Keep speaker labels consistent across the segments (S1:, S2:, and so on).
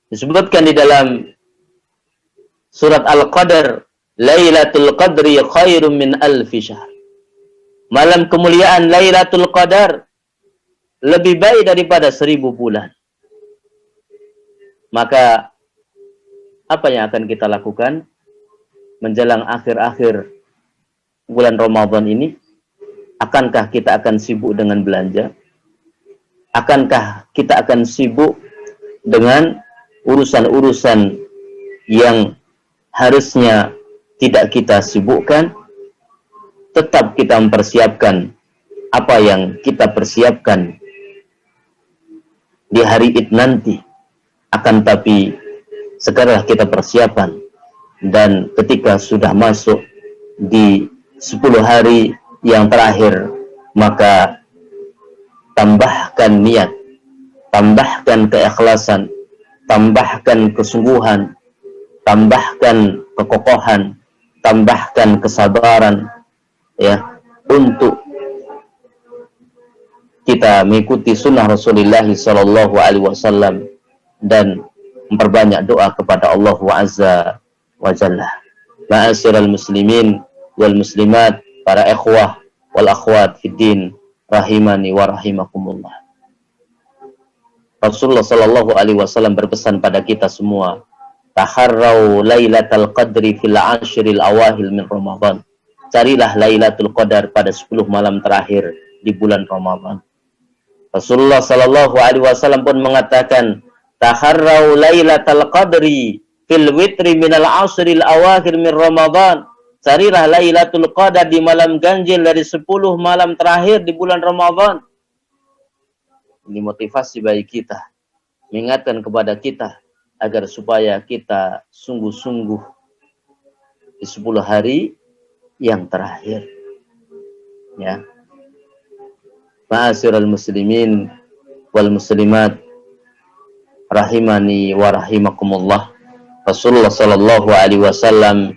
S1: Disebutkan di dalam surat Al-Qadar, Lailatul Qadri khairum min alfi syahr. Malam kemuliaan Lailatul Qadar lebih baik daripada 1000 bulan. Maka apa yang akan kita lakukan menjelang akhir-akhir bulan Ramadan ini? Akankah kita akan sibuk dengan belanja? Akankah kita akan sibuk dengan urusan-urusan yang harusnya tidak kita sibukkan? Tetap kita mempersiapkan apa yang kita persiapkan di hari Id nanti. Akan tapi sekarang kita persiapan, dan ketika sudah masuk di 10 hari yang terakhir, maka tambahkan niat, tambahkan keikhlasan, tambahkan kesungguhan, tambahkan kekokohan, tambahkan kesabaran, ya, untuk kita mengikuti sunnah Rasulullah SAW dan memperbanyak doa kepada Allah Azza wa Jalla. Ma'asyiral muslimin wal muslimat, para ikhwah wal akhwat fid din, rahimani wa rahimakumullah. Rasulullah sallallahu alaihi wasallam berpesan pada kita semua, taharrau lailatal qadri fil ashril awahil min Ramadan. Carilah Lailatul Qadar pada 10 malam terakhir di bulan Ramadan. Rasulullah sallallahu alaihi wasallam pun mengatakan, taharrau lailatal qadri fil witri minal ashril awakhir min Ramadan. Carilah Lailatul Qadar di malam ganjil dari 10 malam terakhir di bulan Ramadan. Ini motivasi bagi kita, mengingatkan kepada kita agar supaya kita sungguh-sungguh di 10 hari yang terakhir. Ya. Ma'asyiral muslimin wal muslimat, rahimani wa rahimakumullah. Rasulullah sallallahu alaihi wasallam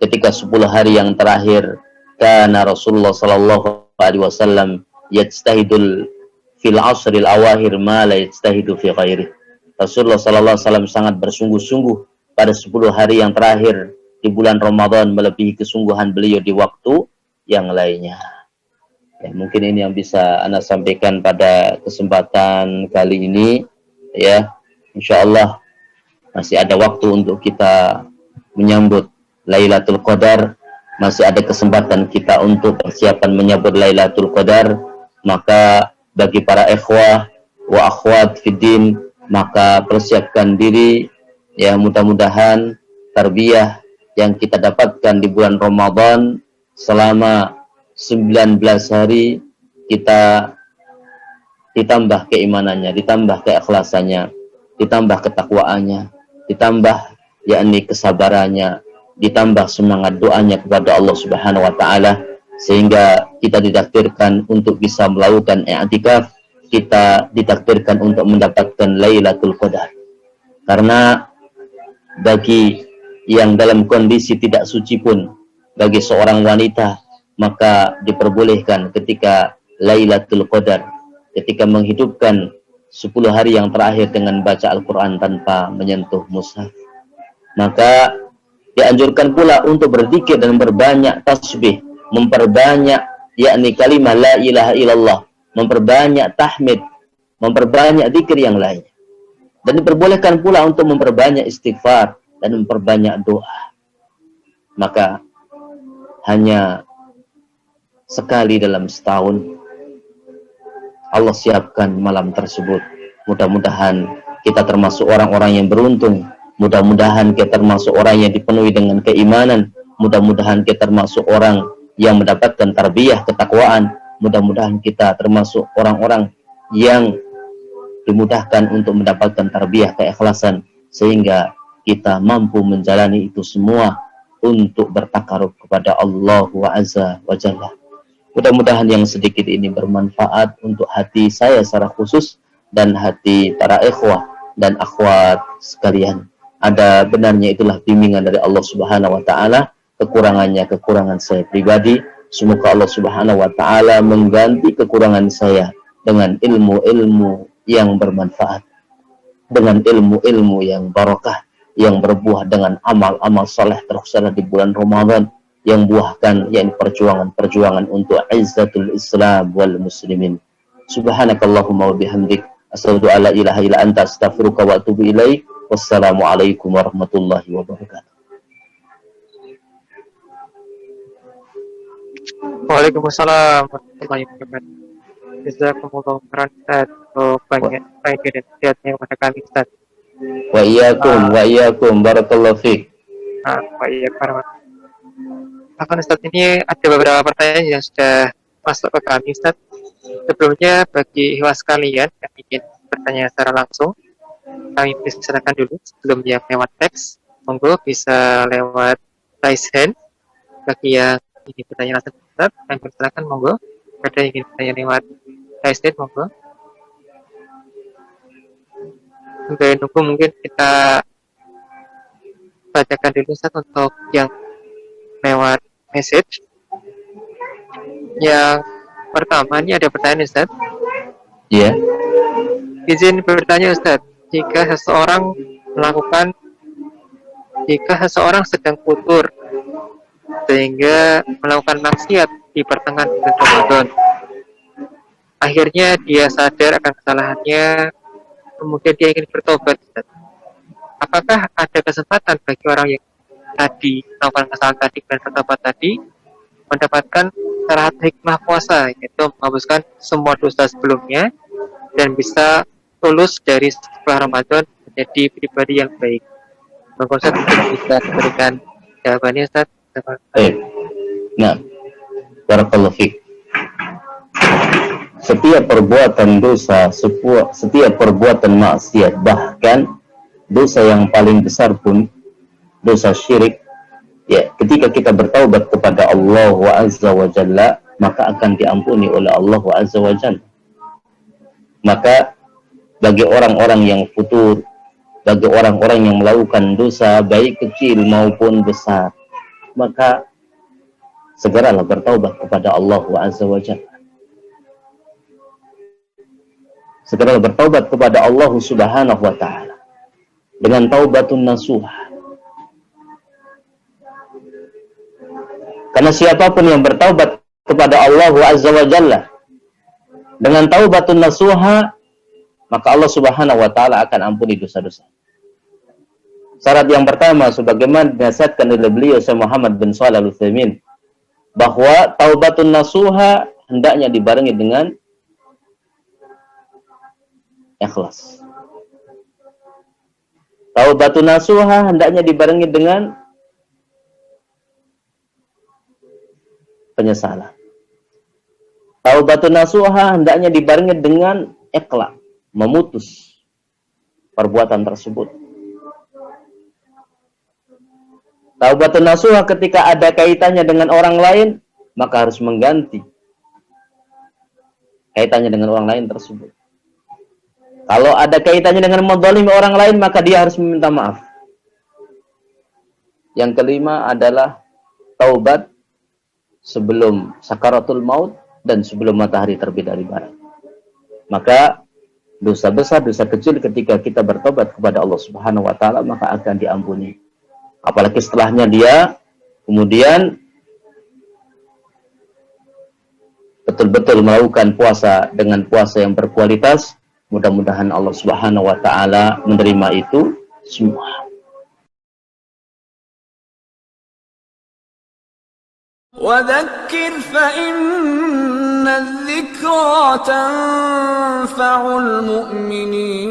S1: ketika 10 hari yang terakhir, karena Rasulullah sallallahu alaihi wasallam yajtahidul fil asril awahir ma la yajtahidu fi ghairi. Rasulullah sallallahu alaihi wasallam sangat bersungguh-sungguh pada 10 hari yang terakhir di bulan Ramadan, melebihi kesungguhan beliau di waktu yang lainnya. Ya, mungkin ini yang bisa Anda sampaikan pada kesempatan kali ini, ya. Insyaallah masih ada waktu untuk kita menyambut Lailatul Qadar, masih ada kesempatan kita untuk persiapan menyambut Lailatul Qadar. Maka bagi para ikhwah wa akhwat fiddin, maka persiapkan diri, ya, mudah-mudahan tarbiyah yang kita dapatkan di bulan Ramadan selama 19 hari kita ditambah keimanannya, ditambah keikhlasannya, ditambah ketakwaannya, ditambah yakni kesabarannya, ditambah semangat doanya kepada Allah Subhanahu wa taala, sehingga kita ditakdirkan untuk bisa melakukan i'tikaf, kita ditakdirkan untuk mendapatkan Lailatul Qadar. Karena bagi yang dalam kondisi tidak suci pun, bagi seorang wanita, maka diperbolehkan ketika Lailatul Qadar, ketika menghidupkan 10 hari yang terakhir dengan baca Al-Quran tanpa menyentuh mushaf. Maka dianjurkan pula untuk berzikir dan berbanyak tasbih, memperbanyak yakni kalimah la ilaha illallah, memperbanyak tahmid, memperbanyak zikir yang lain. Dan diperbolehkan pula untuk memperbanyak istighfar dan memperbanyak doa. Maka hanya sekali dalam setahun Allah siapkan malam tersebut. Mudah-mudahan kita termasuk orang-orang yang beruntung. Mudah-mudahan kita termasuk orang yang dipenuhi dengan keimanan. Mudah-mudahan kita termasuk orang yang mendapatkan tarbiyah ketakwaan. Mudah-mudahan kita termasuk orang-orang yang dimudahkan untuk mendapatkan tarbiyah keikhlasan, sehingga kita mampu menjalani itu semua untuk bertakarub kepada Allah Azza wa Jalla. Mudah-mudahan yang sedikit ini bermanfaat untuk hati saya secara khusus dan hati para ikhwah dan akhwat sekalian. Ada benarnya itulah bimbingan dari Allah Subhanahu wa taala, kekurangannya kekurangan saya pribadi. Semoga Allah Subhanahu wa taala mengganti kekurangan saya dengan ilmu-ilmu yang bermanfaat. dengan ilmu-ilmu yang barakah, yang berbuah dengan amal-amal saleh terlaksana di bulan Ramadan, yang buahkan yakni perjuangan-perjuangan untuk izzatul Islam wal muslimin. Subhanakallahumma wa bihamdik, asyhadu an la ilaha illa anta, astaghfiruka wa atubu ilaik. Wassalamualaikum warahmatullahi wabarakatuh.
S2: Waalaikumsalam warahmatullahi wabarakatuh. Jazakumullah khairan Ustaz, banyak faedah dan nasihatnya kepada kami Ustaz.
S1: Wa iyyakum barakallahu fiik.
S2: Pak iya Farman. Akan Ustaz, ini ada beberapa pertanyaan yang sudah masuk ke kami Ustaz. Sebelumnya bagi ikhwas sekalian yang ingin bertanya secara langsung, kami persilakan dulu sebelum yang lewat teks. Monggo bisa lewat raise hand. Bagi yang ingin bertanya langsung Ustaz, kami persilakan monggo. Ada yang ingin bertanya lewat raise hand, monggo. Sampai nunggu mungkin kita bacakan dulu Ustaz untuk yang lewat message. Yang pertama ini ada pertanyaan Ustaz.
S1: Ya.
S2: Izin bertanya Ustaz, jika seseorang sedang futur sehingga melakukan maksiat di pertengahan bulan Ramadan, akhirnya dia sadar akan kesalahannya, kemudian dia ingin bertobat Ustaz. Apakah ada kesempatan bagi orang yang tadi melakukan kesalahan tadi dan bertobat tadi mendapatkan syarat hikmah puasa, yaitu menghapuskan semua dosa sebelumnya dan bisa lulus dari setelah Ramadan menjadi pribadi yang baik? Bang Ustaz bisa memberikan jawabannya Ustaz.
S1: Nah, barakallahu fiik. Setiap perbuatan dosa, setiap perbuatan maksiat, bahkan dosa yang paling besar pun, dosa syirik, ya, ketika kita bertaubat kepada Allah Azza wa Jalla, maka akan diampuni oleh Allah Azza wa Jalla. Maka bagi orang-orang yang futur, bagi orang-orang yang melakukan dosa baik kecil maupun besar, maka segeralah bertaubat kepada Allah Azza wa Jalla. Segeralah bertaubat kepada Allah Subhanahu wa Ta'ala dengan taubatun nasuha. Karena siapapun yang bertaubat kepada Allah Azza wa Jalla dengan taubatun nasuha, maka Allah Subhanahu wa Ta'ala akan ampuni dosa-dosa. Syarat yang pertama, sebagaimana dinasihatkan oleh beliau Syekh Muhammad bin Shalih Al-Utsaimin, bahwa taubatun nasuha hendaknya dibarengi dengan ikhlas. Taubatun nasuha hendaknya dibarengi dengan penyesalan. Taubatun nasuha hendaknya dibarengi dengan ikhlas, memutus perbuatan tersebut. Taubatun nasuha ketika ada kaitannya dengan orang lain, maka harus mengganti kaitannya dengan orang lain tersebut. Kalau ada kaitannya dengan menzalimi orang lain, maka dia harus meminta maaf. Yang kelima adalah taubat sebelum sakaratul maut dan sebelum matahari terbit dari barat. Maka dosa besar, dosa kecil ketika kita bertobat kepada Allah Subhanahu wa Ta'ala, maka akan diampuni. Apalagi setelahnya dia kemudian betul-betul melakukan puasa dengan puasa yang berkualitas. Mudah-mudahan Allah Subhanahu wa Ta'ala menerima itu semua.
S3: وذكر فإن الذكرى تنفع المؤمنين